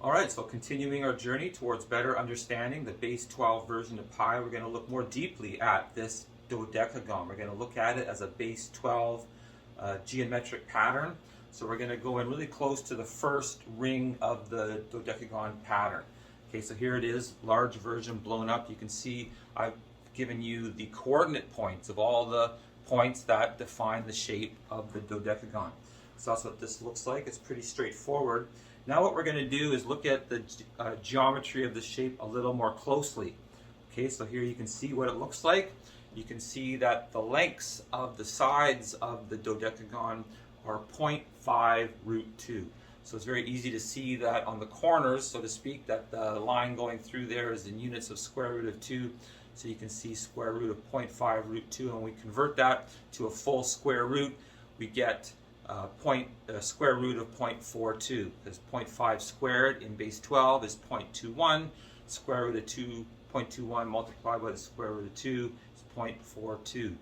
All right, so continuing our journey towards better understanding the base 12 version of pi, we're going to look more deeply at this dodecagon. We're going to look at it as a base 12 geometric pattern. So we're going to go in really close to the first ring of the dodecagon pattern. Okay, so here it is, large version blown up. You can see I've given you the coordinate points of all the points that define the shape of the dodecagon. So that's what this looks like. It's pretty straightforward. Now what we're going to do is look at the geometry of the shape a little more closely. Okay, so here you can see what it looks like. You can see that the lengths of the sides of the dodecagon are 0.5 root 2. So it's very easy to see that on the corners, so to speak, that the line going through there is in units of square root of 2. So you can see square root of 0.5 root 2, and we convert that to a full square root, we get square root of 0.42, because 0.5 squared in base 12 is 0.21. Square root of 2.21 multiplied by the square root of 2 is 0.42.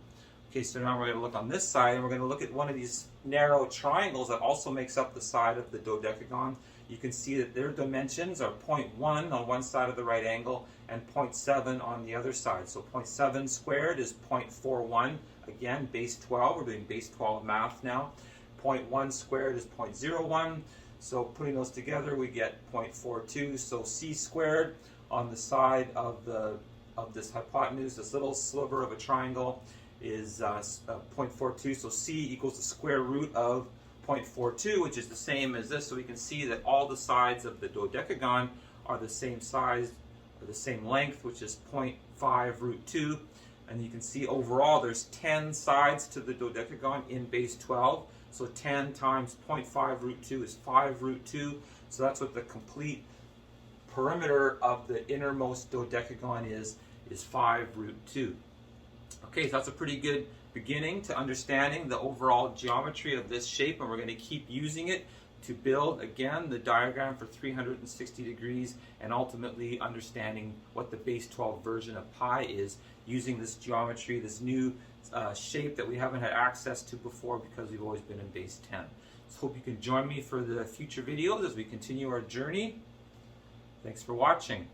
Okay, so now we're going to look on this side, and we're going to look at one of these narrow triangles that also makes up the side of the dodecagon. You can see that their dimensions are 0.1 on one side of the right angle and 0.7 on the other side. So 0.7 squared is 0.41. Again, base 12. We're doing base 12 math now. 0.1 squared is 0.01. So putting those together, we get 0.42. So c squared on the side of this hypotenuse, this little sliver of a triangle, is 0.42. So c equals the square root of 0.42, which is the same as this. So we can see that all the sides of the dodecagon are the same size, or the same length, which is 0.5 root 2. And you can see overall there's 10 sides to the dodecagon in base 12. So 10 times 0.5 root 2 is 5 root 2. So that's what the complete perimeter of the innermost dodecagon is 5 root 2. Okay, so that's a pretty good beginning to understanding the overall geometry of this shape, and we're going to keep using it to build, again, the diagram for 360 degrees, and ultimately understanding what the base 12 version of pi is using this geometry, this new shape that we haven't had access to before because we've always been in base 10. So hope you can join me for the future videos as we continue our journey. Thanks for watching.